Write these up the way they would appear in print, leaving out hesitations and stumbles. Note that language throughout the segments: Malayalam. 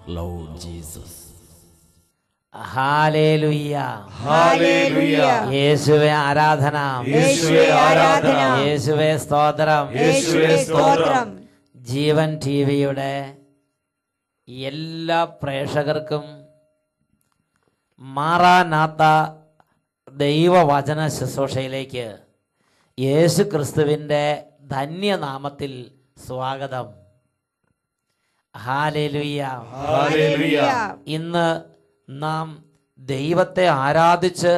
Lord Jesus. Hallelujah hallelujah. യേശുവേ ആരാധന, യേശുവേ ആരാധന, യേശുവേ സ്തോത്രം, യേശുവേ സ്തോത്രം. ജീവൻ ടിവിയുടെ എല്ലാ പ്രേക്ഷകർക്കും മാറാനാത്ത ദൈവവചന ശുശ്രൂഷയിലേക്ക് യേശു ക്രിസ്തുവിൻ്റെ ധന്യനാമത്തിൽ സ്വാഗതം. ഹല്ലേലൂയ. ഹല്ലേലൂയ. ഇന്ന് നാം ദൈവത്തെ ആരാധിച്ച്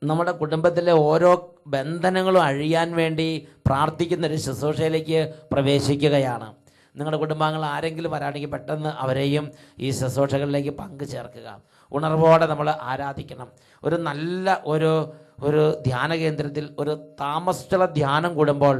നമ്മുടെ കുടുംബത്തിലെ ഓരോ ബന്ധനങ്ങളും അഴിയാൻ വേണ്ടി പ്രാർത്ഥിക്കുന്ന ഒരു ശുശ്രൂഷയിലേക്ക് പ്രവേശിക്കുകയാണ്. നിങ്ങളുടെ കുടുംബാംഗങ്ങൾ ആരെങ്കിലും വരാണെങ്കിൽ പെട്ടെന്ന് അവരെയും ഈ ശുശ്രൂഷകളിലേക്ക് പങ്കു ചേർക്കുക. ഉണർവോടെ നമ്മൾ ആരാധിക്കണം. ഒരു നല്ല ഒരു ധ്യാന കേന്ദ്രത്തിൽ ഒരു താമസസ്ഥല ധ്യാനം കൂടുമ്പോൾ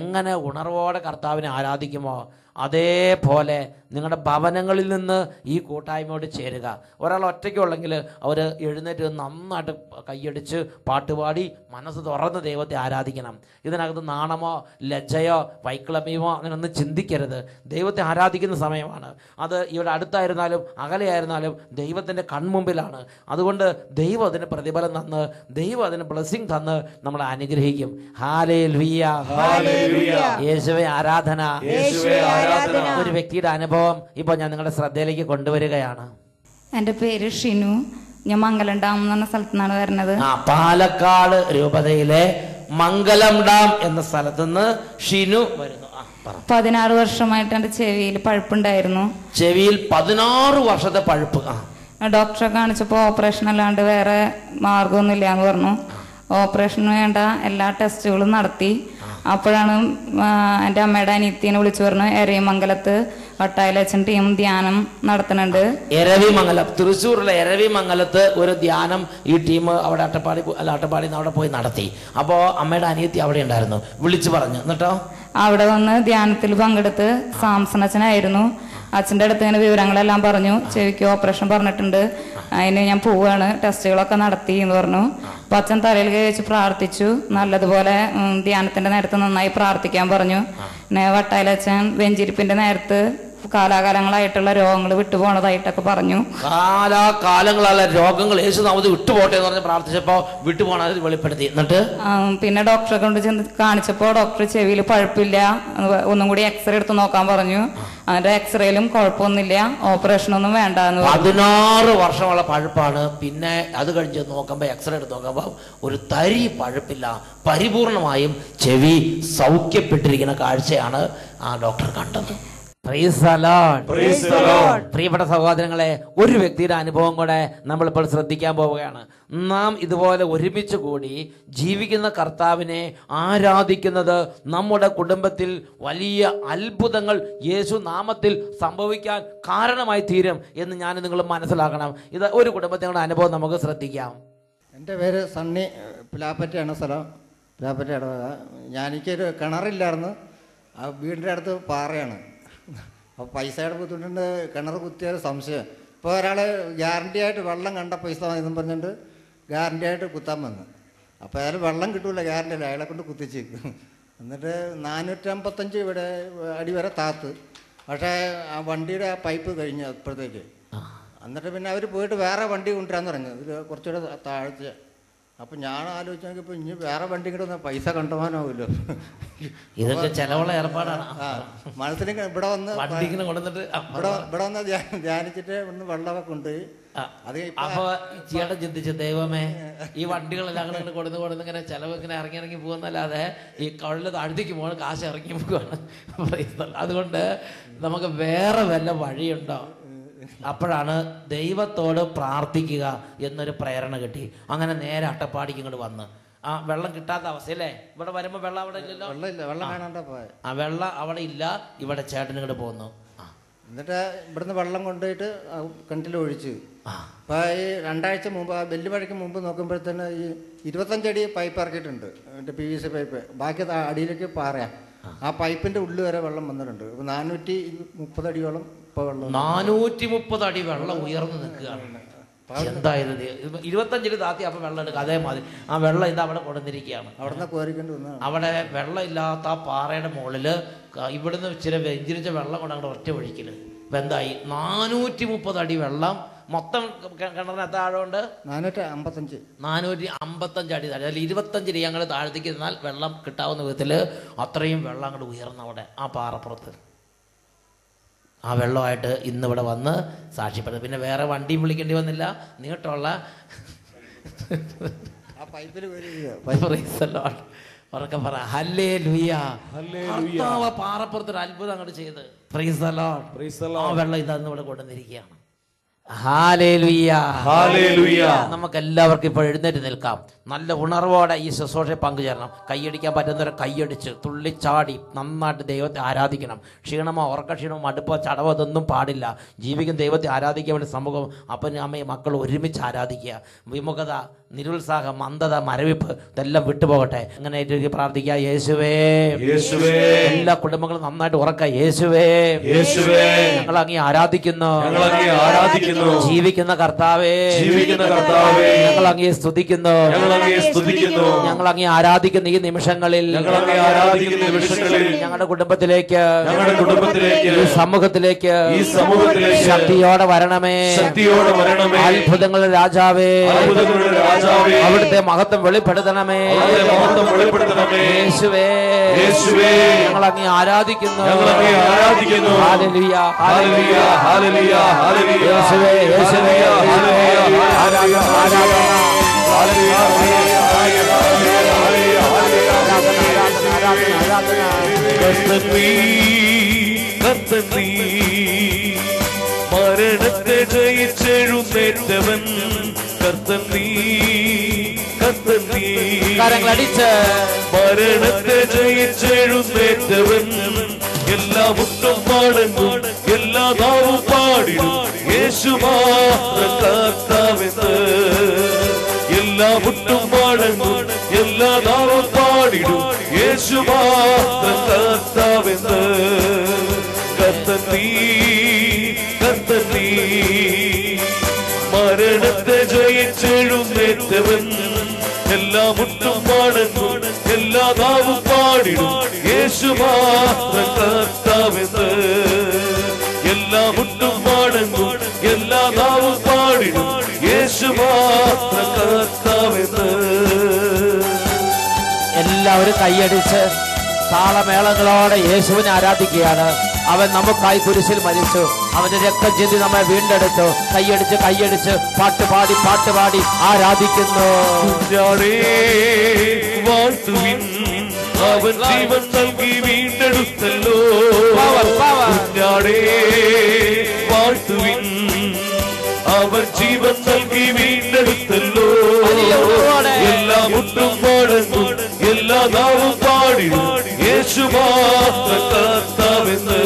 എങ്ങനെ ഉണർവോടെ കർത്താവിനെ ആരാധിക്കുമോ അതേപോലെ നിങ്ങളുടെ ഭവനങ്ങളിൽ നിന്ന് ഈ കൂട്ടായ്മയോട് ചേരുക. ഒരാൾ ഒറ്റയ്ക്കുള്ളെങ്കിൽ അവർ എഴുന്നേറ്റ് നന്നായിട്ട് കൈയടിച്ച് പാട്ടുപാടി മനസ്സ് തുറന്ന് ദൈവത്തെ ആരാധിക്കണം. ഇതിനകത്ത് നാണമോ ലജ്ജയോ വൈക്ലമ്യമോ അങ്ങനെയൊന്നും ചിന്തിക്കരുത്. ദൈവത്തെ ആരാധിക്കുന്ന സമയമാണ്. അത് ഇവിടെ അടുത്തായിരുന്നാലും അകലെയായിരുന്നാലും ദൈവത്തിൻ്റെ കൺമുമ്പിലാണ്. അതുകൊണ്ട് ദൈവം അതിന് പ്രതിഫലം തന്ന് ദൈവം അതിന് ബ്ലെസ്സിങ് തന്ന് നമ്മളെ അനുഗ്രഹിക്കും. ഹല്ലേലൂയ. യേശുവേ ആരാധന. ഒരു വ്യക്തിയുടെ അനുഭവം ഇപ്പോൾ ഞാൻ നിങ്ങളുടെ ശ്രദ്ധയിലേക്ക് കൊണ്ടുവരികയാണ്. എൻ്റെ പേര് ഷിനു. ഞാൻ മംഗലം ഡാം എന്ന് പറഞ്ഞ സ്ഥലത്തു നിന്നാണ് വരുന്നത്. പാലക്കാട് രൂപതയിലെ മംഗലം ഡാം എന്ന സ്ഥലത്ത് നിന്ന് ഷിനു വരുന്നു. 16 വർഷമായിട്ട് എൻ്റെ ചെവിയിൽ പഴുപ്പുണ്ടായിരുന്നു. ചെവിയിൽ 16 വർഷത്തെ പഴുപ്പ്. ഡോക്ടറെ കാണിച്ചപ്പോൾ ഓപ്പറേഷൻ അല്ലാണ്ട് വേറെ മാർഗമൊന്നുമില്ല എന്ന് പറഞ്ഞു. ഓപ്പറേഷന് വേണ്ട എല്ലാ ടെസ്റ്റുകളും നടത്തി. അപ്പോഴാണ് എൻ്റെ അമ്മയുടെ അനിയത്തിനെ വിളിച്ചു പറഞ്ഞു എരവിമംഗലത്ത് വട്ടായിലച്ചൻ ടീം ധ്യാനം നടത്തുന്നുണ്ട്. എരവിമംഗലം, തൃശ്ശൂരിലെ എരവിമംഗലത്ത് ഒരു ധ്യാനം ഈ ടീം അവിടെ അട്ടപ്പാടി അവിടെ പോയി നടത്തി. അപ്പോൾ അമ്മയുടെ അനിയത്തി അവിടെ ഉണ്ടായിരുന്നു. വിളിച്ചു പറഞ്ഞു. എന്നിട്ടോ അവിടെ വന്ന് ധ്യാനത്തിൽ പങ്കെടുത്ത് സാംസൺ അച്ഛനായിരുന്നു. അച്ഛൻ്റെ അടുത്ത് ഇങ്ങനെ വിവരങ്ങളെല്ലാം പറഞ്ഞു. ചെവിക്ക് ഓപ്പറേഷൻ പറഞ്ഞിട്ടുണ്ട്, അതിന് ഞാൻ പോവുകയാണ്, ടെസ്റ്റുകളൊക്കെ നടത്തി എന്ന് പറഞ്ഞു. അപ്പം അച്ഛൻ തലയിൽ കഴിച്ച് പ്രാർത്ഥിച്ചു. നല്ലതുപോലെ ധ്യാനത്തിൻ്റെ നേരത്ത് നന്നായി പ്രാർത്ഥിക്കാൻ പറഞ്ഞു. പിന്നെ വട്ടായിലച്ഛൻ വെഞ്ചിരിപ്പിൻ്റെ നേരത്ത് കാലാകാലങ്ങളായിട്ടുള്ള രോഗങ്ങൾ വിട്ടുപോണതായിട്ടൊക്കെ പറഞ്ഞു. കാലാകാലങ്ങളുള്ള രോഗങ്ങൾ യേശുനാമത്തിൽ വിട്ടുപോട്ടെ എന്ന് പറഞ്ഞ് പ്രാർത്ഥിച്ചപ്പോൾ വിട്ടുപോണത് വെളിപ്പെടുത്തി. എന്നിട്ട് പിന്നെ ഡോക്ടറെ കൊണ്ട് ചെന്ന് കാണിച്ചപ്പോൾ ഡോക്ടർ ചെവിയിൽ പഴുപ്പില്ല, ഒന്നും കൂടി എക്സ്റേ എടുത്ത് നോക്കാൻ പറഞ്ഞു. അതിന്റെ എക്സ്റേയിലും കുഴപ്പമൊന്നുമില്ല, ഓപ്പറേഷനൊന്നും വേണ്ട എന്ന് പറഞ്ഞു. 16 വർഷമുള്ള പഴുപ്പാണ്. പിന്നെ അത് കഴിഞ്ഞ് നോക്കുമ്പോൾ എക്സ്റേ എടുത്ത് നോക്കുമ്പോൾ ഒരു തരി പഴുപ്പില്ല. പരിപൂർണമായും ചെവി സൗഖ്യപ്പെട്ടിരിക്കുന്ന കാഴ്ചയാണ് ആ ഡോക്ടർ കണ്ടത്. പ്രിയപ്പെട്ട സഹോദരങ്ങളെ, ഒരു വ്യക്തിയുടെ അനുഭവം കൂടെ നമ്മളിപ്പോൾ ശ്രദ്ധിക്കാൻ പോവുകയാണ്. നാം ഇതുപോലെ ഒരുമിച്ച് കൂടി ജീവിക്കുന്ന കർത്താവിനെ ആരാധിക്കുന്നത് നമ്മുടെ കുടുംബത്തിൽ വലിയ അത്ഭുതങ്ങൾ യേശു നാമത്തിൽ സംഭവിക്കാൻ കാരണമായി തീരും എന്ന് ഞാൻ നിങ്ങൾ മനസ്സിലാക്കണം. ഇത് ഒരു കുടുംബത്തിൻ്റെ അനുഭവം നമുക്ക് ശ്രദ്ധിക്കാം. എൻ്റെ പേര് സണ്ണി. പിലാപ്പറ്റയാണ് സ്ഥലം. പിലാപ്പറ്റ ഇടവക. എനിക്കൊരു കിണറില്ലായിരുന്നു. ആ വീടിൻ്റെ അടുത്ത് പാറയാണ്. അപ്പോൾ പൈസയുടെ ബുദ്ധിമുട്ടുണ്ട്. കിണർ കുത്തിയൊരു സംശയം. ഇപ്പോൾ ഒരാൾ ഗ്യാരണ്ടി ആയിട്ട് വെള്ളം കണ്ട പൈസ എന്നും പറഞ്ഞിട്ട് ഗ്യാരണ്ടി ആയിട്ട് കുത്താൻ വന്നു. അപ്പോൾ അയാൾ വെള്ളം കിട്ടൂല, ഗ്യാരണ്ടി അല്ല, അയാളെ കൊണ്ട് കുത്തിച്ച്. എന്നിട്ട് 455 ഇവിടെ അടി വരെ താത്ത്. പക്ഷേ ആ വണ്ടിയുടെ ആ പൈപ്പ് കഴിഞ്ഞു അപ്പോഴത്തേക്ക്. എന്നിട്ട് പിന്നെ അവർ പോയിട്ട് വേറെ വണ്ടി കൊണ്ടുവരാന്ന് പറഞ്ഞു, ഇത് കുറച്ചുകൂടെ താഴ്ച. അപ്പം ഞാൻ ആലോചിച്ച് നോക്കിയപ്പോൾ ഇനി വേറെ വണ്ടി കിട്ടുന്ന പൈസ കണ്ടുപോകാനാവുമല്ലോ. ഇതൊക്കെ ചെലവുള്ള ഏർപ്പാടാണ്. മനസ്സിൽ ഇവിടെ വന്ന് ഇവിടെ വന്ന് ധ്യാനിച്ചിട്ട് ഒന്ന് വെള്ളമൊക്കെ കൊണ്ടുപോയി. അത് അപ്പൊ ചേട്ടൻ ചിന്തിച്ചു, ദൈവമേ ഈ വണ്ടികളെല്ലാം അങ്ങനെ കൊടുന്ന് ഇങ്ങനെ ചെലവ് ഇങ്ങനെ ഇറങ്ങി പോകുന്നല്ലാതെ ഈ കടലിൽ താഴ്ത്തിക്ക് പോകണം, കാശ് ഇറങ്ങി പോവുകയാണ്. അതുകൊണ്ട് നമുക്ക് വേറെ വല്ല വഴിയുണ്ടോ? അപ്പോഴാണ് ദൈവത്തോട് പ്രാർത്ഥിക്കുക എന്നൊരു പ്രേരണ കിട്ടി. അങ്ങനെ നേരെ അട്ടപ്പാടിക്ക് ഇങ്ങോട്ട് വന്ന് ആ വെള്ളം കിട്ടാത്ത അവസ്ഥയല്ലേ. ഇവിടെ വരുമ്പോൾ വെള്ളം അവിടെ ഇല്ലല്ലോ, വെള്ളം അവിടെ ഇല്ല. ഇവിടെ ചേട്ടൻ ഇങ്ങോട്ട് പോന്നു. എന്നിട്ട് ഇവിടുന്ന് വെള്ളം കൊണ്ടുപോയിട്ട് കിണറ്റിൽ ഒഴിച്ചു. അപ്പോൾ ഈ 2 ആഴ്ച മുമ്പ്, ആ വെല്ലുമഴയ്ക്ക് മുമ്പ് നോക്കുമ്പോഴത്തേന് ഈ 25 അടി പൈപ്പ് ഇറക്കിയിട്ടുണ്ട്, എൻ്റെ PVC പൈപ്പ്. ബാക്കി അടിയിലേക്ക് പാറയാ. ആ പൈപ്പിൻ്റെ ഉള്ളിൽ വരെ വെള്ളം വന്നിട്ടുണ്ട്. 430 അടിയോളം ഇപ്പോൾ വെള്ളം. 430 അടി വെള്ളം ഉയർന്നു നിൽക്കുകയാണ്. എന്തായത് 25 അടി താത്തി അപ്പം വെള്ളം എടുക്കുക. അതേമാതിരി ആ വെള്ളം ഇത് അവിടെ കൊണ്ടുവന്നിരിക്കുകയാണ്. അവിടെ നിന്ന് കോരിക്കൊണ്ട് വന്നു. അവിടെ വെള്ളം ഇല്ലാത്ത ആ പാറയുടെ മുകളിൽ ഇവിടുന്ന് ഇച്ചിരി വെഞ്ചിരിച്ച വെള്ളം കൊണ്ട് അങ്ങോട്ട് ഒറ്റ ഒഴിക്കൽ. ഇപ്പം എന്തായി? 430 അടി വെള്ളം മൊത്തം കിണറിനകത്ത് ആഴമുണ്ട് 455 അടി താഴെ. അതിൽ 25 അടി ഞങ്ങൾ താഴത്തേക്ക് ഇരുന്നാൽ വെള്ളം കിട്ടാവുന്ന വിധത്തിൽ അത്രയും വെള്ളം അങ്ങോട്ട് ഉയർന്ന അവിടെ ആ പാറപ്പുറത്ത്. ആ വെള്ളമായിട്ട് ഇന്നിവിടെ വന്ന് സാക്ഷ്യപ്പെടുന്നത്. പിന്നെ വേറെ വണ്ടിയും വിളിക്കേണ്ടി വന്നില്ല. നീട്ടുള്ള ഉറക്കെ പറ ഹല്ലേലൂയ. കർത്താവ് പാറപ്പുറത്തൊരു അത്ഭുതം അങ്ങോട്ട് ചെയ്ത് പ്രൈസ് ദി ലോർഡ്. ആ വെള്ളം ഇതാന്ന് ഇവിടെ കൊണ്ടുവന്നിരിക്കുകയാണ്. Hallelujah, hallelujah. നമുക്ക് എല്ലാവർക്കും ഇപ്പോൾ എഴുന്നേറ്റ് നിൽക്കാം. നല്ല ഉണർവോടെ ഈ ശുശ്രൂഷയെ പങ്കുചേരണം. കൈയടിക്കാൻ പറ്റുന്നവരെ കൈയടിച്ച് തുള്ളിച്ചാടി നന്നായിട്ട് ദൈവത്തെ ആരാധിക്കണം. ക്ഷീണമോ ഉറക്കക്ഷീണമോ മടുപ്പോ ചടവോ ഇതൊന്നും പാടില്ല. ജീവിക്കുന്ന ദൈവത്തെ ആരാധിക്കാൻ വേണ്ടി സമൂഹം അപ്പനും അമ്മയും മക്കൾ ഒരുമിച്ച് ആരാധിക്കുക. വിമുഖത, നിരുത്സാഹം, മന്ദത, മരവിപ്പ് ഇതെല്ലാം വിട്ടുപോകട്ടെ. അങ്ങനെ പ്രാർത്ഥിക്കുക. യേശുവേ, യേശുവേ. എല്ലാ കുടുംബങ്ങളും നന്നായിട്ട് ഉറക്കുക. യേശുവേ, യേശുവേ. ഞങ്ങൾ അങ്ങേ ആരാധിക്കുന്നു. ജീവിക്കുന്ന കർത്താവേ, ഞങ്ങൾ അങ്ങേ സ്തുതിക്കുന്നു. ഞങ്ങൾ അങ്ങേ ആരാധിക്കുന്ന ഈ നിമിഷങ്ങളിൽ ഞങ്ങളുടെ കുടുംബത്തിലേക്ക് ഈ സമൂഹത്തിലേക്ക് ശക്തിയോടെ വരണമേ. അത്ഭുതങ്ങളുടെ രാജാവേ, അവിടുത്തെ മഹത്വം വെളിപ്പെടുത്തണമേ. യേശുവേ, ഞങ്ങൾ അങ്ങേ ആരാധിക്കുന്നു. Hallelujah, hallelujah, hallelujah, hallelujah. യേശുവേ, യേശുവേ, ആരാധന, ആരാധന. മരണത്തെ ജയിച്ചെഴുന്നേറ്റവൻ കർത്തൻ നീ, കർത്തൻ നീ. കരങ്ങളടിച്ച് മരണത്തെ ജയിച്ചെഴുന്നേറ്റവൻ എല്ലാ മുട്ടും പാടുന്നു, എല്ലാ നാവും പാടിടും യേശു മാത്രം കർത്താവെന്ന്. എല്ലാ മുട്ടും പാടുന്നു, എല്ലാ നാവും പാടിടും യേശു മാത്രം കർത്താവെന്ന്. കർത്തൻ നീ, കർത്തൻ നീ. മരണത്തെ ജയിച്ചെഴുന്നേറ്റവൻ എല്ലാ മുട്ടും പാടുന്നു, എല്ലാ നാവും പാടിടും യേശു മാത്രം കർത്താവെന്ന്. എല്ലാ മുട്ടും പാടുന്നു, എല്ലാ നാവും പാടിടും യേശു മാത്രം കർത്താവെന്ന്. എല്ലാവരും കൈയടിച്ച് താളമേളങ്ങളോടെ യേശുവിനെ ആരാധിക്കുകയാണ്. അവൻ നമുക്കായി കുരിശിൽ മരിച്ചു. അവന്റെ രക്തം ചിന്തി നമ്മെ വീണ്ടെടുത്തു. കൈയടിച്ച് കൈയടിച്ച് പാട്ടുപാടി പാട്ടുപാടി ആരാധിക്കുന്നു. വാഴ്ത്തുവിൻ, അവൻ ജീവൻ നൽകി വീണ്ടെടുത്തല്ലോ. കുഞ്ഞാടേ വാഴ്ത്തുവിൻ, അവൻ ജീവൻ നൽകി വീണ്ടെടുത്തല്ലോ. എല്ലാ മുട്ടും പാടുന്നു, എല്ലാ നാവും പാടിടും യേശു മാത്രം കർത്താവെന്ന്.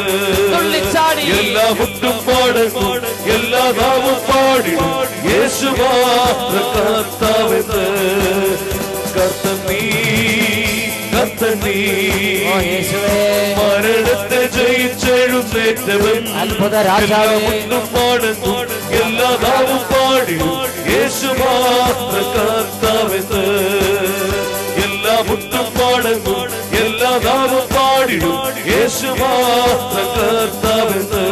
എല്ലാ മുട്ടും പാടുന്നു, എല്ലാ നാവും പാടിടും യേശു മാത്രം കർത്താവെന്ന്. കർത്തൻ നീ, കർത്തൻ നീ. മരണത്തെ ജയിച്ചെഴുന്നേറ്റവൻ അത്ഭുത രാജാവേ, മുട്ടും പാടുന്നു, എല്ലാ നാവും പാടിടും യേശു മാത്രം കർത്താവെന്ന്. എല്ലാ മുട്ടും പാടുന്നു, എല്ലാ നാവും പാടിടും യേശു മാത്രം കർത്താവെന്ന്.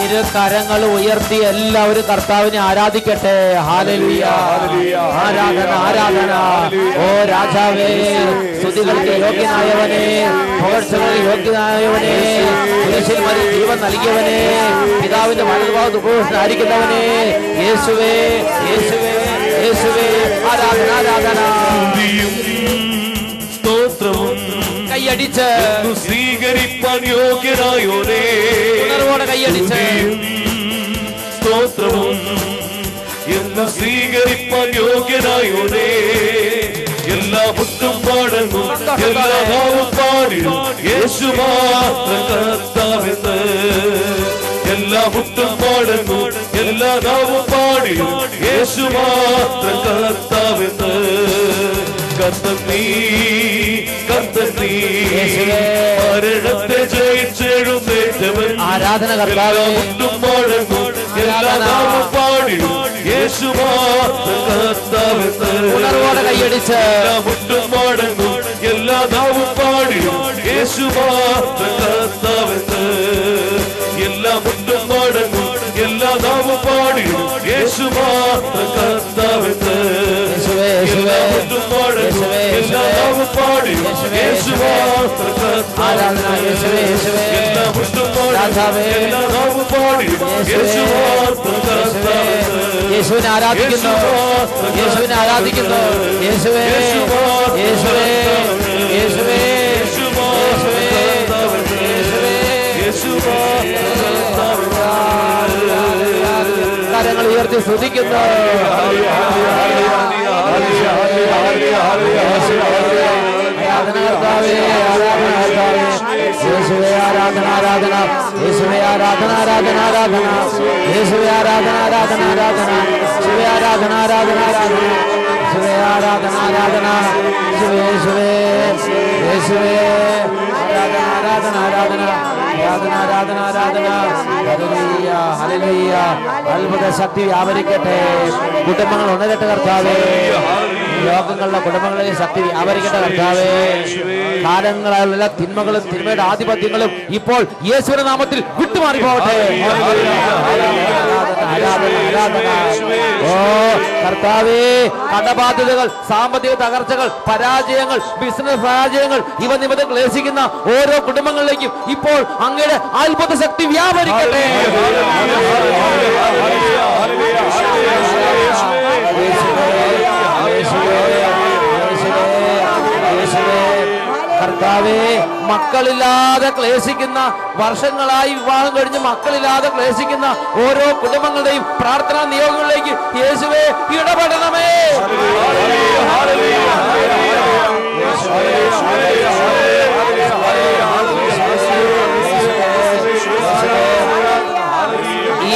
ഇരു കരങ്ങൾ ഉയർത്തി എല്ലാവരും കർത്താവിനെ ആരാധിക്കട്ടെ. ഹല്ലേലൂയ, ആരാധന, ആരാധന. ഓ രാജാവേ, സ്തുതികൾക്ക് യോഗ്യനായവനെ, പുകഴ്ചകൾക്ക് യോഗ്യനായവനെ, കുരിശിൽ മരിച്ച് ജീവൻ നൽകിയവനെ, പിതാവിന്റെ വലതുഭാഗത്ത് ഉപവിഷ്ടനായിരിക്കുന്നവനെ, യേശുവേ, യേശുവേ, യേശുവേ. ആരാധന, ആരാധന. സ്തോത്രവും കൈയടിച്ച് സ്വീകരിപ്പാൻ യോഗ്യനായോനേ, ഉണർവോടെ കൈയടിച്ച് സ്തോത്രവും എന്ന് സ്വീകരിപ്പാൻ യോഗ്യനായോനേ. എല്ലാ മുട്ടും പാടുന്നു, എല്ലാ നാവും പാടിടും യേശു മാത്രം കർത്താവെന്ന്. എല്ലാ മുട്ടും പാടുന്നു, എല്ലാ നാവും പാടിടും യേശു മാത്രം കർത്താവെന്ന്. കർത്തൻ നീ, കർത്തൻ നീ. മരണത്തെ ജയിച്ചെഴുന്നേറ്റവൻ ആരാധന കർത്താവേ, മുട്ടും പാടുന്നു, എല്ലാ നാവും പാടിടും യേശു മാത്രം കർത്താവെന്ന്. ഉണർവോടെ കൈയടിച്ച് എല്ലാ മുട്ടും പാടുന്നു, എല്ലാ നാവും പാടിടും യേശു മാത്രം കർത്താവെന്ന്. എല്ലാ മുട്ടും മടങ്ങും, എല്ലാ നാവും പാടിയും യേശു മാത്രം കർത്താവെന്ന്. എല്ലാ മുട്ടും മടങ്ങും, എല്ലാ നാവും പാടിയും യേശു മാത്രം കർത്താവെന്ന്. എല്ലാ മുട്ടും മടങ്ങും, എല്ലാ നാവും പാടിയും യേശു മാത്രം കർത്താവെന്ന്. യേശുവിനെ ആരാധിക്കുന്നു, യേശുവിനെ ആരാധിക്കുന്നു. യേശുവേ, യേശുവേ, യേശുവേ, കരങ്ങൾ ഉയർത്തി സ്തുതിക്കുന്നു. യേശുവേ ആരാധന, ആരാധന. യേശുവേ ആരാധന, ആരാധന, ആരാധന. യേശുവേ ആരാധന, ആരാധന, ആരാധന. യേശുവേ ആരാധന, ആരാധന, ആരാധന. യേശുവേ ആരാധന, ആരാധന. യേശുവേ, യേശുവേ, യേശുവേ ആരാധന, ആരാധന, ആരാധന. ആരാധന, ആരാധന, ആരാധന. Hallelujah, hallelujah. അത്ഭുത ശക്തി വ്യാപരിക്കട്ടെ. കുടുംബങ്ങൾ ഉണരട്ടെ കർത്താവേ. ലോകങ്ങളുടെ കുടുംബങ്ങളിൽ ശക്തി വ്യാപരിക്കട്ടെ കർത്താവേ. കാലങ്ങളായുള്ള തിന്മകളും തിന്മയുടെ ആധിപത്യങ്ങളും ഇപ്പോൾ യേശുവിന്റെ നാമത്തിൽ വിട്ടുമാറി പോകട്ടെ. ഓ കർത്താവേ, കടബാധ്യതകൾ, സാമ്പത്തിക തകർച്ചകൾ, പരാജയങ്ങൾ, ബിസിനസ് പരാജയങ്ങൾ, ഇവ നിമിത്തം ക്ലേശിക്കുന്ന ഓരോ കുടുംബങ്ങളിലേക്കും ഇപ്പോൾ അങ്ങയുടെ അത്ഭുത ശക്തി വ്യാപരിക്കട്ടെ. കർത്താവേ, മക്കളില്ലാതെ ക്ലേശിക്കുന്ന, വർഷങ്ങളായി വിവാഹം കഴിഞ്ഞ് മക്കളില്ലാതെ ക്ലേശിക്കുന്ന ഓരോ കുടുംബങ്ങളുടെയും പ്രാർത്ഥനാ നിയോഗങ്ങളിലേക്ക് യേശുവേ ഇടപെടണമേ.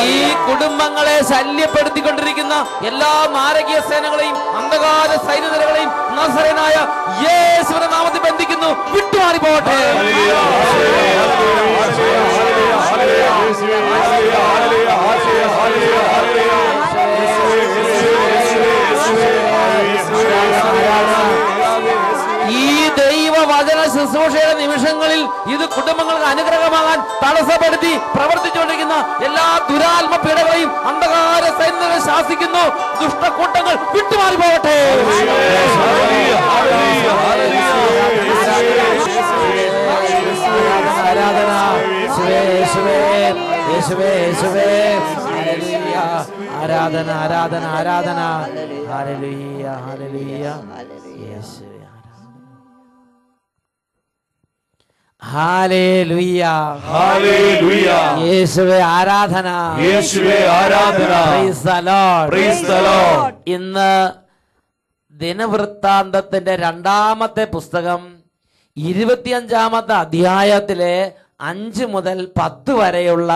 ഈ കുടുംബങ്ങളെ ശല്യപ്പെടുത്തിക്കൊണ്ടിരിക്കുന്ന എല്ലാ നാരകീയ സേനകളെയും അന്ധകാര സൈനികരെയും നസറേനായ യേശുവിന്റെ നാമത്തിൽ ബന്ധിക്കുന്നു. വിട്ടുമാറി പോകട്ടെ. ഈ ദൈവവചന ശുശ്രൂഷയുടെ നിമിഷങ്ങളിൽ ഇത് കുടുംബങ്ങൾക്ക് അനുഗ്രഹമാകാൻ തടസ്സപ്പെടുത്തി പ്രവർത്തിച്ചുകൊണ്ടിരിക്കുന്ന എല്ലാ ദുരാത്മ പീഡകളെയും അന്ധകാര സൈന്യങ്ങളെ ശാസിക്കുന്നു. ദുഷ്ടക്കൂട്ടങ്ങൾ വിട്ടുമാറി പോകട്ടെ. ആരാധന. ആരാധന, ആരാധന, ആരാധന. Hallelujah, hallelujah. യേശുവേ ഹല്ലേലൂയ, ഹല്ലേലൂയ. യേശുവേ ആരാധന, യേശുവേ ആരാധന. Praise the Lord, praise the Lord. ഇന്ന് ദിനവൃത്താന്തത്തിന്റെ രണ്ടാമത്തെ പുസ്തകം 25-ാമത്തെ അധ്യായത്തിലെ 5 മുതൽ 10 വരെയുള്ള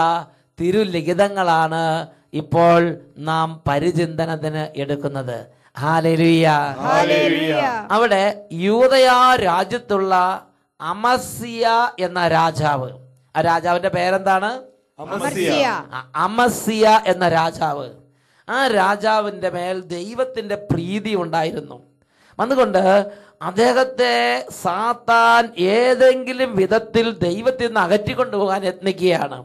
തിരുലിഖിതങ്ങളാണ് ഇപ്പോൾ നാം പരിചിന്തനത്തിന് എടുക്കുന്നത്. Hallelujah, hallelujah. അവിടെ യൂദയ രാജ്യത്തുള്ള അമസ്യ എന്ന രാജാവ്, ആ രാജാവിന്റെ പേരെന്താണ്? അമസ്യ എന്ന രാജാവ്. ആ രാജാവിന്റെ മേൽ ദൈവത്തിന്റെ പ്രീതി ഉണ്ടായിരുന്നു. അതുകൊണ്ട് അദ്ദേഹത്തെ സാത്താൻ ഏതെങ്കിലും വിധത്തിൽ ദൈവത്തിൽ നിന്ന് അകറ്റിക്കൊണ്ടുപോകാൻ യത്നിക്കുകയാണ്.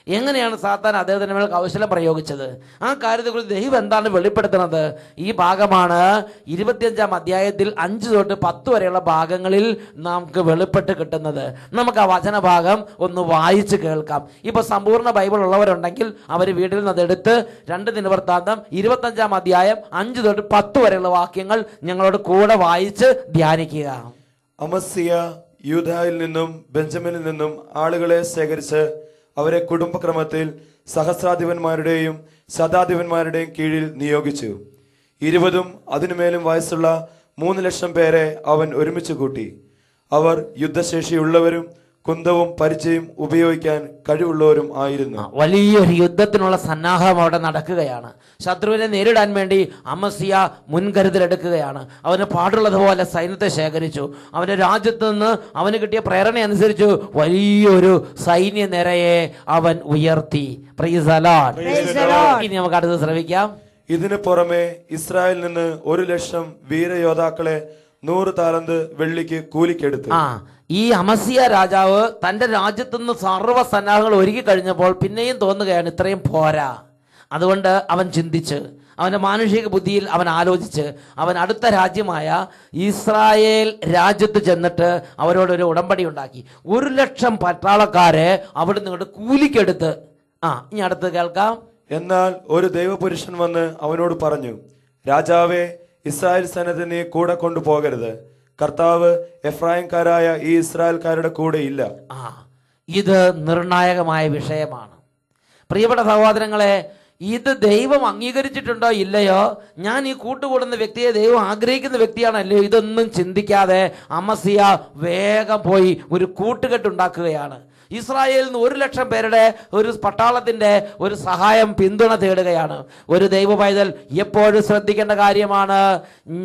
എങ്ങനെയാണ് സാത്താൻ അദ്ദേഹത്തിന് മേൽ കൗശലം പ്രയോഗിച്ചത്? ആ കാര്യത്തെക്കുറിച്ച് ദൈവം എന്താണ് വെളിപ്പെടുത്തുന്നത്? ഈ ഭാഗമാണ് 25-ാം അധ്യായത്തിൽ 5 തൊട്ട് 10 വരെയുള്ള ഭാഗങ്ങളിൽ നമുക്ക് വെളിപ്പെട്ട് കിട്ടുന്നത്. നമുക്ക് ആ വചനഭാഗം ഒന്ന് വായിച്ച് കേൾക്കാം. ഇപ്പൊ സമ്പൂർണ്ണ ബൈബിൾ ഉള്ളവരുണ്ടെങ്കിൽ അവർ വീട്ടിൽ നിന്ന് അതെടുത്ത് 2 ദിനവൃത്താന്തം 25-ാം അധ്യായം 5 തൊട്ട് 10 വരെയുള്ള വാക്യങ്ങൾ ഞങ്ങളോട് കൂടെ വായിച്ച് ധ്യാനിക്കുക. അമസ്യ യൂദായിൽ നിന്നും ബെഞ്ചമിനിൽ നിന്നും ആളുകളെ ശേഖരിച്ച് അവരെ കുടുംബക്രമത്തിൽ സഹസ്രാധിപന്മാരുടെയും ശതാധിപന്മാരുടെയും കീഴിൽ നിയോഗിച്ചു. 20-ഉം അതിനുമേലും വയസ്സുള്ള 3 ലക്ഷം പേരെ അവൻ ഒരുമിച്ച് കൂട്ടി. അവർ യുദ്ധശേഷിയുള്ളവരും കുന്തവും പരിചയം ഉപയോഗിക്കാൻ കഴിവുള്ളവരും ആയിരുന്നു. വലിയൊരു യുദ്ധത്തിനുള്ള സന്നാഹം അവിടെ നടക്കുകയാണ്. ശത്രുവിനെ നേരിടാൻ വേണ്ടി അമസ്യ മുൻകരുതലെടുക്കുകയാണ്. അവന് പാടുള്ളതുപോലെ സൈന്യത്തെ ശേഖരിച്ചു. അവന്റെ രാജ്യത്ത് നിന്ന് അവന് കിട്ടിയ പ്രേരണ അനുസരിച്ചു വലിയൊരു സൈന്യ നിരയെ അവൻ ഉയർത്തി. Praise the Lord. ഇനി നമുക്ക് അടുത്ത് ശ്രമിക്കാം. ഇതിനു പുറമെ ഇസ്രായേലിൽ നിന്ന് 1 ലക്ഷം വീരയോദ്ധാക്കളെ 100 താലന്ത് വെള്ളിക്ക് കൂലിക്കെടുത്തു. ഈ അമസ്യ രാജാവ് തൻ്റെ രാജ്യത്തുനിന്ന് സർവ്വ സന്നാഹങ്ങൾ ഒരുക്കി കഴിഞ്ഞപ്പോൾ പിന്നെയും തോന്നുകയാണ് ഇത്രയും പോരാ. അതുകൊണ്ട് അവൻ ചിന്തിച്ച്, അവൻ്റെ മാനുഷിക ബുദ്ധിയിൽ അവൻ ആലോചിച്ച്, അവൻ അടുത്ത രാജ്യമായ ഇസ്രായേൽ രാജ്യത്ത് ചെന്നിട്ട് അവരോടൊരു ഉടമ്പടി ഉണ്ടാക്കി. 100,000 പട്ടാളക്കാരെ അവിടെ നിന്നിട്ട് കൂലിക്കെടുത്ത്. ഇനി അടുത്ത് കേൾക്കാം. എന്നാൽ ഒരു ദൈവപുരുഷൻ വന്ന് അവനോട് പറഞ്ഞു, രാജാവേ, ഇസ്രായേൽ സൈന്യത്തെ നീ കൂടെ കൊണ്ടുപോകരുത്. കർത്താവ് എഫ്രായിംകാരായ ഈ ഇസ്രായേൽക്കാരുടെ കൂടെ ഇല്ല. ഇത് നിർണായകമായ വിഷയമാണ്. പ്രിയപ്പെട്ട സഹോദരങ്ങളെ, ഇത് ദൈവം അംഗീകരിച്ചിട്ടുണ്ടോ ഇല്ലയോ, ഞാൻ ഈ കൂട്ടുകൂടുന്ന വ്യക്തിയെ ദൈവം ആഗ്രഹിക്കുന്ന വ്യക്തിയാണല്ലോ, ഇതൊന്നും ചിന്തിക്കാതെ അമസ്യ വേഗം പോയി ഒരു കൂട്ടുകെട്ടുണ്ടാക്കുകയാണ്. ഇസ്രായേലിൽ നിന്ന് 100,000 പേരുടെ ഒരു പട്ടാളത്തിൻ്റെ ഒരു സഹായം, പിന്തുണ തേടുകയാണ്. ഒരു ദൈവ പൈതൽ എപ്പോഴും ശ്രദ്ധിക്കേണ്ട കാര്യമാണ്,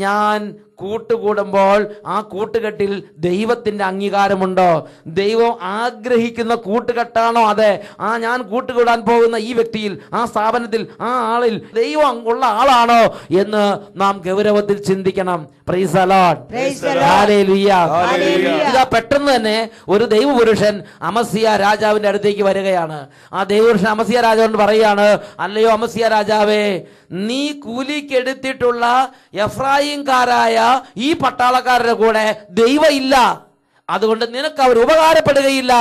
ഞാൻ കൂട്ടുകൂടുമ്പോൾ ആ കൂട്ടുകെട്ടിൽ ദൈവത്തിൻ്റെ അംഗീകാരമുണ്ടോ? ദൈവം ആഗ്രഹിക്കുന്ന കൂട്ടുകെട്ടാണോ? അതെ, ഞാൻ കൂട്ടുകൂടാൻ പോകുന്ന ഈ വ്യക്തിയിൽ, ആ സ്ഥാപനത്തിൽ, ആ ആളിൽ ദൈവം ഉള്ള ആളാണോ എന്ന് നാം ഗൗരവത്തിൽ ചിന്തിക്കണം. Praise the Lord. ഹല്ലേലൂയ. ഇതാ പെട്ടെന്ന് തന്നെ ഒരു ദൈവപുരുഷൻ അമസ്യ രാജാവിന്റെ അടുത്തേക്ക് വരികയാണ്. ആ ദൈവപുരുഷൻ അമസ്യ രാജാവിനോട് പറയുകയാണ്, അല്ലയോ അമസ്യ രാജാവേ, നീ കൂലിക്കെടുത്തിട്ടുള്ള എഫ്രായിംകാരായ ഈ പട്ടാളക്കാരുടെ കൂടെ ദൈവം ഇല്ല, അതുകൊണ്ട് നിനക്ക് അവർ ഉപകാരപ്പെടുകയില്ല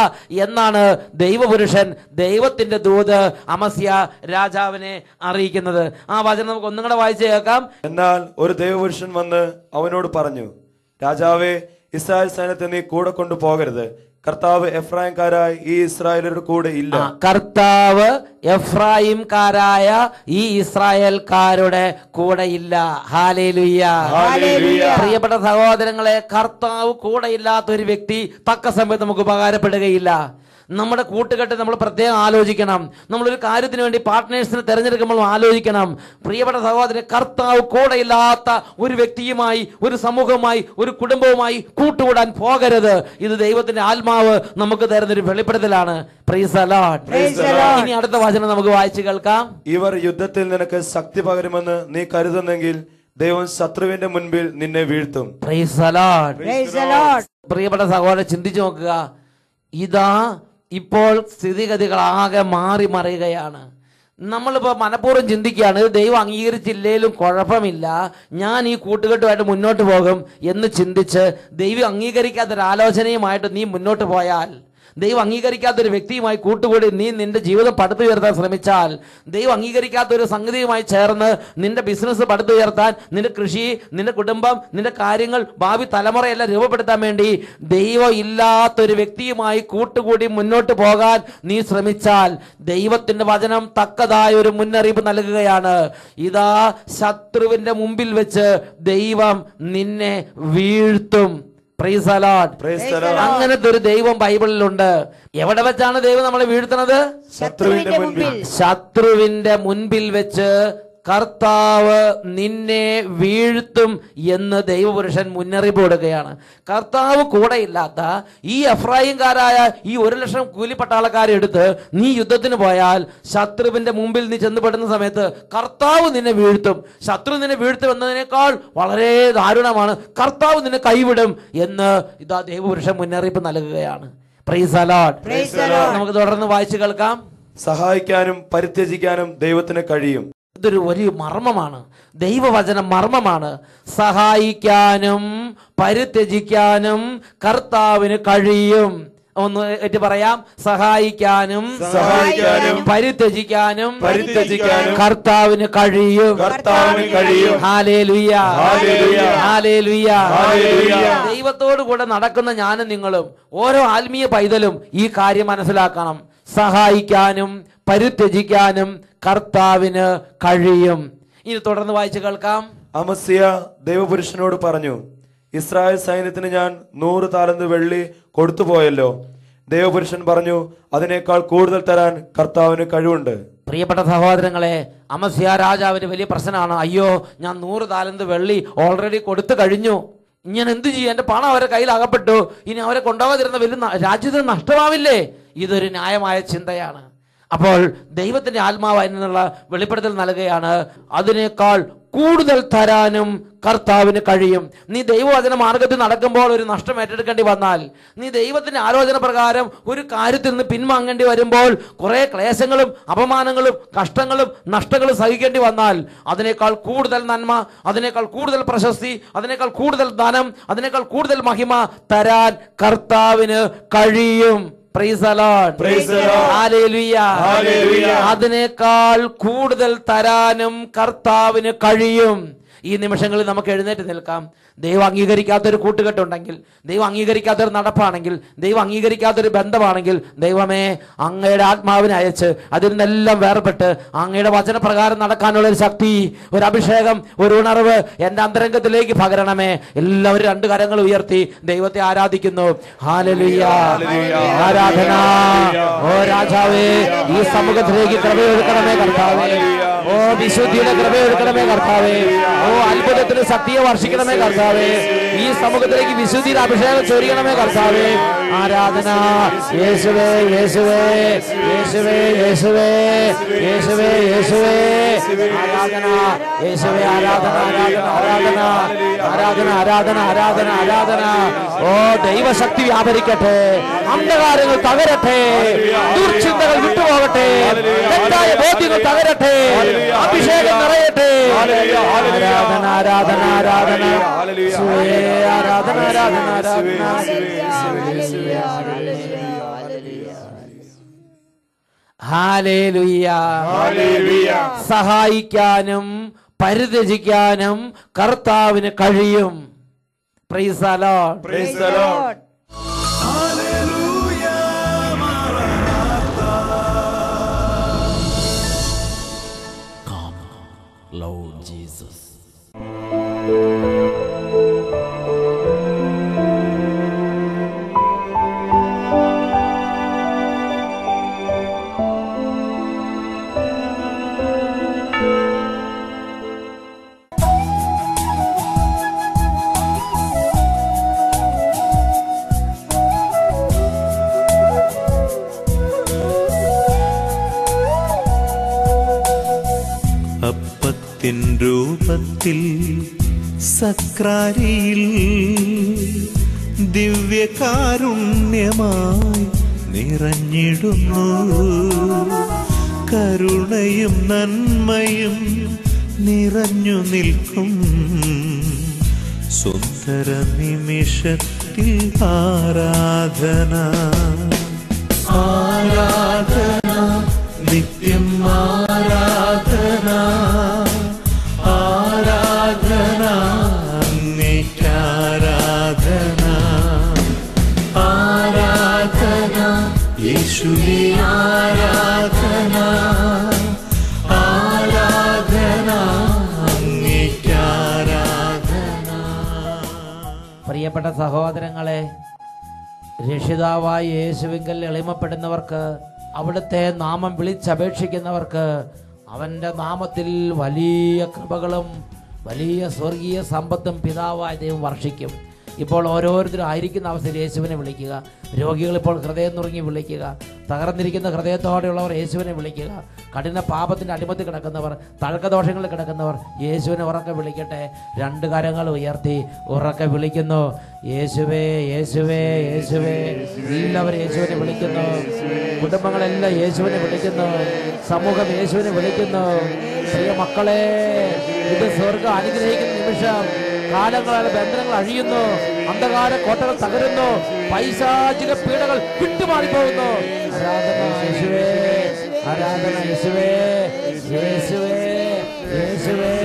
എന്നാണ് ദൈവപുരുഷൻ, ദൈവത്തിന്റെ ദൂത് അമസ്യ രാജാവിനെ അറിയിക്കുന്നത്. ആ വചനം നമുക്ക് ഒന്നും കൂടെ വായിച്ചു കേൾക്കാം. എന്നാൽ ഒരു ദൈവപുരുഷൻ വന്ന് അവനോട് പറഞ്ഞു, രാജാവേ, ഇസ്രായേൽ സൈന്യത്തെ നീ കൂടെ കൊണ്ടുപോകരുത്. കർത്താവ് എഫ്രായിംകാരായ ഈ ഇസ്രായേലരുടെ കൂടെ ഇല്ല. കർത്താവ് എഫ്രായിംകാരായ ഈ ഇസ്രായേൽക്കാരുടെ കൂടെ ഇല്ല. ഹല്ലേലൂയ. പ്രിയപ്പെട്ട സഹോദരങ്ങളെ, കർത്താവ് കൂടെ ഇല്ലാത്ത ഒരു വ്യക്തി തക്ക സമയത്ത് നമുക്ക് ഉപകാരപ്പെടുകയില്ല. നമ്മുടെ കൂട്ടുകെട്ട് നമ്മൾ പ്രത്യേകം ആലോചിക്കണം. നമ്മളൊരു കാര്യത്തിന് വേണ്ടി പാർട്ട്നേഴ്സിനെ തിരഞ്ഞെടുക്കുമ്പോൾ ആലോചിക്കണം. പ്രിയപ്പെട്ട സഹോദരൻ, കർത്താവ് കൂടെ ഇല്ലാത്ത ഒരു വ്യക്തിയുമായി, ഒരു സമൂഹവുമായി, ഒരു കുടുംബവുമായി കൂട്ടുകൂടാൻ പോകരുത്. ഇത് ദൈവത്തിന്റെ ആത്മാവ് നമുക്ക് തരുന്നൊരു വെളിപ്പെടുത്തലാണ്. Praise the Lord. ഇനി അടുത്ത വചനം നമുക്ക് വായിച്ചു കേൾക്കാം. ഇവർ യുദ്ധത്തിൽ നിനക്ക് ശക്തി പകരുമെന്ന് നീ കരുതുന്നെങ്കിൽ ദൈവം ശത്രുവിന്റെ മുൻപിൽ നിന്നെ വീഴ്ത്തും. Praise the Lord. പ്രിയപ്പെട്ട സഹോദരൻ, ചിന്തിച്ചു നോക്കുക. ഇതാ ഇപ്പോൾ സ്ഥിതിഗതികളാകെ മാറി മറിയുകയാണ്. നമ്മളിപ്പോൾ മനഃപൂർവ്വം ചിന്തിക്കുകയാണ്, ഇത് ദൈവം അംഗീകരിച്ചില്ലേലും കുഴപ്പമില്ല, ഞാൻ ഈ കൂട്ടുകെട്ടുമായിട്ട് മുന്നോട്ട് പോകും എന്ന് ചിന്തിച്ച് ദൈവം അംഗീകരിക്കാത്തൊരാലോചനയുമായിട്ട് നീ മുന്നോട്ട് പോയാൽ, ദൈവം അംഗീകരിക്കാത്തൊരു വ്യക്തിയുമായി കൂട്ടുകൂടി നീ നിന്റെ ജീവിതം പടുത്തുയർത്താൻ ശ്രമിച്ചാൽ, ദൈവം അംഗീകരിക്കാത്തൊരു സംഗതിയുമായി ചേർന്ന് നിന്റെ ബിസിനസ് പടുത്തുയർത്താൻ, നിന്റെ കൃഷി, നിന്റെ കുടുംബം, നിന്റെ കാര്യങ്ങൾ, ഭാവി തലമുറയെല്ലാം രൂപപ്പെടുത്താൻ വേണ്ടി ദൈവം ഇല്ലാത്തൊരു വ്യക്തിയുമായി കൂട്ടുകൂടി മുന്നോട്ട് പോകാൻ നീ ശ്രമിച്ചാൽ, ദൈവത്തിന്റെ വചനം തക്കതായ ഒരു മുന്നറിയിപ്പ് നൽകുകയാണ്. ഇതാ ശത്രുവിന്റെ മുമ്പിൽ വെച്ച് ദൈവം നിന്നെ വീഴ്ത്തും. Praise the Lord. അങ്ങനത്തെ ഒരു ദൈവം ബൈബിളിലുണ്ട്. എവിടെ വെച്ചാണ് ദൈവം നമ്മളെ വീഴ്ത്തുന്നത്? ശത്രുവിന്റെ മുൻപിൽ വെച്ച് കർത്താവ് നിന്നെ വീഴ്ത്തും എന്ന് ദൈവപുരുഷൻ മുന്നറിയിപ്പ് കൊടുക്കുകയാണ്. കർത്താവ് കൂടെ ഇല്ലാത്ത ഈ എഫ്രായിംകാരായ ഈ 100,000 കൂലിപ്പട്ടാളക്കാരെ എടുത്ത് നീ യുദ്ധത്തിന് പോയാൽ, ശത്രുവിന്റെ മുമ്പിൽ നീ ചെന്നുപെടുന്ന സമയത്ത് കർത്താവ് നിന്നെ വീഴ്ത്തും. ശത്രു നിന്നെ വീഴ്ത്തും എന്നതിനേക്കാൾ വളരെ ദാരുണമാണ്, കർത്താവ് നിന്നെ കൈവിടും എന്ന് ഇതാ ദൈവപുരുഷൻ മുന്നറിയിപ്പ് നൽകുകയാണ്. Praise the Lord. നമുക്ക് തുടർന്ന് വായിച്ചു കേൾക്കാം. സഹായിക്കാനും പരിത്യജിക്കാനും ദൈവത്തിന് കഴിയും. ഇതൊരു വലിയ മർമ്മമാണ്. ദൈവവചനം മർമ്മമാണ്. സഹായിക്കാനും പരിത്യജിക്കാനും കർത്താവിന് കഴിയും. ഒന്ന് ഏറ്റ് പറയാം. സഹായിക്കാനും പരിത്യജിക്കാനും കർത്താവിന് കഴിയും. ഹല്ലേലൂയ. ഹല്ലേലൂയ. ദൈവത്തോടു കൂടെ നടക്കുന്ന ഞാനും നിങ്ങളും, ഓരോ ആത്മീയ പൈതലും ഈ കാര്യം മനസ്സിലാക്കണം. സഹായിക്കാനും പരിത്യജിക്കാനും കർത്താവിന് കഴിയും. ഇനി തുടർന്ന് വായിച്ചു കേൾക്കാം. അമസ്യ ദൈവപുരുഷനോട് പറഞ്ഞു, ഇസ്രായേൽ സൈന്യത്തിന് ഞാൻ 100 താലന്ത് വെള്ളി കൊടുത്തുപോയല്ലോ. ദൈവപുരുഷൻ പറഞ്ഞു, അതിനേക്കാൾ കൂടുതൽ തരാൻ കർത്താവിന് കഴിവുണ്ട്. പ്രിയപ്പെട്ട സഹോദരങ്ങളെ, അമസ്യ രാജാവിന് വലിയ പ്രശ്നമാണ്. അയ്യോ, ഞാൻ 100 താലന്ത് വെള്ളി ഓൾറെഡി കൊടുത്തു കഴിഞ്ഞു, ഞാൻ എന്തു ചെയ്യും? എന്റെ പണം അവരെ കയ്യിൽ അകപ്പെട്ടു, ഇനി അവരെ കൊണ്ടുപോകാതിരുന്ന വലിയ രാജ്യത്തിന് നഷ്ടമാവില്ലേ? ഇതൊരു ന്യായമായ ചിന്തയാണ്. അപ്പോൾ ദൈവത്തിന്റെ ആത്മാവ് അതിനുള്ള വെളിപ്പെടുത്തൽ നൽകുകയാണ്. അതിനേക്കാൾ കൂടുതൽ തരാനും കർത്താവിന് കഴിയും. നീ ദൈവവചന മാർഗത്തിൽ നടക്കുമ്പോൾ ഒരു നഷ്ടം ഏറ്റെടുക്കേണ്ടി വന്നാൽ, നീ ദൈവത്തിന്റെ ആലോചന പ്രകാരം ഒരു കാര്യത്തിൽ നിന്ന് പിൻവാങ്ങേണ്ടി വരുമ്പോൾ, കുറെ ക്ലേശങ്ങളും അപമാനങ്ങളും കഷ്ടങ്ങളും നഷ്ടങ്ങളും സഹിക്കേണ്ടി വന്നാൽ, അതിനേക്കാൾ കൂടുതൽ നന്മ, അതിനേക്കാൾ കൂടുതൽ പ്രശസ്തി, അതിനേക്കാൾ കൂടുതൽ ധനം, അതിനേക്കാൾ കൂടുതൽ മഹിമ തരാൻ കർത്താവിന് കഴിയും. Praise the Lord. Praise the Lord. Hallelujah. Hallelujah. അതിനേക്കാൾ കൂടുതൽ തരാനും കർത്താവിന് കഴിയും. ഈ നിമിഷങ്ങളിൽ നമുക്ക് എഴുന്നേറ്റ് നിൽക്കാം. ദൈവം അംഗീകരിക്കാത്തൊരു കൂട്ടുകെട്ടുണ്ടെങ്കിൽ, ദൈവം അംഗീകരിക്കാത്തൊരു നടപ്പാണെങ്കിൽ, ദൈവം അംഗീകരിക്കാത്തൊരു ബന്ധമാണെങ്കിൽ, ദൈവമേ അങ്ങയുടെ ആത്മാവിനെ അയച്ച് അതിൽ നിന്നെല്ലാം വേർപെട്ട് അങ്ങയുടെ വചനപ്രകാരം നടക്കാനുള്ള ഒരു ശക്തി, ഒരു അഭിഷേകം, ഒരു ഉണർവ് എൻ്റെ അന്തരംഗത്തിലേക്ക് പകരണമേ. എല്ലാവരും രണ്ട് കരങ്ങൾ ഉയർത്തി ദൈവത്തെ ആരാധിക്കുന്നു. ഹല്ലേലൂയ, ആരാധന. ഓ രാജാവേ, ഈ സമൂഹത്തിലേക്ക് കൃപയൊഴുക്കണമേ കർത്താവേ. ഓ വിശുദ്ധിയുടെ കൃപയൊഴുക്കണമേ കർത്താവേ. ഓ അത്ഭുതത്തിന് ശക്തിയെ വർഷിക്കണമേ കർത്താവേ. ഈ സമൂഹത്തിലേക്ക് വിശുദ്ധിയുടെ അഭിഷേകം ചൊരിയണമേ കർത്താവേ. ആരാധന. യേശുവേ, യേശുവേ, യേശുവേ, യേശുവേ, യേശുവേ, യേശുവേ. ആരാധന. യേശുവേ, ആരാധന, ആരാധന, ആരാധന, ആരാധന, ആരാധന, ആരാധന, ആരാധന. ഓ ദൈവശക്തി വ്യാപരിക്കട്ടെ, അന്ധകാരങ്ങൾ തകരട്ടെ, ദുർചിന്തകൾ വിട്ടുപോകട്ടെ, തെറ്റായ ബോധ്യങ്ങൾ തകരട്ടെ, അഭിഷേകം നിറയട്ടെ. ആരാധന, ആരാധന, ആരാധന, ആരാധന, ആരാധന, ആരാധന. ഹല്ലേലൂയ. സഹായിക്കാനും പരിത്യജിക്കാനും കർത്താവിന് കഴിയും. Praise the Lord. Praise the Lord. Come, Lord Jesus. അപ്പത്തിൻ രൂപത്തിൽ സക്രാരിയിൽ ദിവ്യകാരുണ്യമായി നിറഞ്ഞിടുന്നു. കരുണയും നന്മയും നിറഞ്ഞു നിൽക്കും സുന്ദര നിമിഷത്തിൽ ആരാധന, ആരാധന, നിത്യം ആരാധന, ആരാധന, അങ്ങേയ്ക്കാരാധന, ആരാധന, യേശുവേ ആരാധന, ആരാധന, അങ്ങേയ്ക്കാരാധന. പ്രിയപ്പെട്ട സഹോദരങ്ങളെ, രക്ഷിതാവായ യേശുവിങ്കൽ എളിമപ്പെടുന്നവർക്ക്, അവിടുത്തെ നാമം വിളിച്ചപേക്ഷിക്കുന്നവർക്ക് അവൻ്റെ നാമത്തിൽ വലിയ കൃപകളും വലിയ സ്വർഗീയ സമ്പത്തും പിതാവായ ദൈവം വർഷിക്കും. ഇപ്പോൾ ഓരോരുത്തരും ആയിരിക്കുന്ന അവസ്ഥയിൽ യേശുവിനെ വിളിക്കുക. രോഗികൾ ഇപ്പോൾ ഹൃദയം നുറുങ്ങി വിളിക്കുക. തകർന്നിരിക്കുന്ന ഹൃദയത്തോടെയുള്ളവർ യേശുവിനെ വിളിക്കുക. കഠിന പാപത്തിൻ്റെ അടിമത്തിൽ കിടക്കുന്നവർ, തഴക്കദോഷങ്ങളിൽ കിടക്കുന്നവർ യേശുവിനെ ഉറക്കെ വിളിക്കട്ടെ. രണ്ട് കരങ്ങൾ ഉയർത്തി ഉറക്കെ വിളിക്കുന്നു, യേശുവേ, യേശുവേ, യേശുവേ. എല്ലാവരും യേശുവിനെ വിളിക്കുന്നു. കുടുംബങ്ങളെല്ലാം യേശുവിനെ വിളിക്കുന്നു. സമൂഹം യേശുവിനെ വിളിക്കുന്നു. പ്രിയ മക്കളെ, ഇത് സ്വർഗ്ഗം അനുഗ്രഹിക്കുന്ന നിമിഷം. കാലങ്ങളാൽ ബന്ധനങ്ങൾ അഴിയുന്നു, അന്ധകാര കോട്ടകൾ തകരുന്നു, പൈശാചിക പീഡകൾ വിട്ടുമാറിപ്പോകുന്നു. ആരാധന യേശുവേ, ആരാധന യേശുവേ, യേശുവേ, യേശുവേ.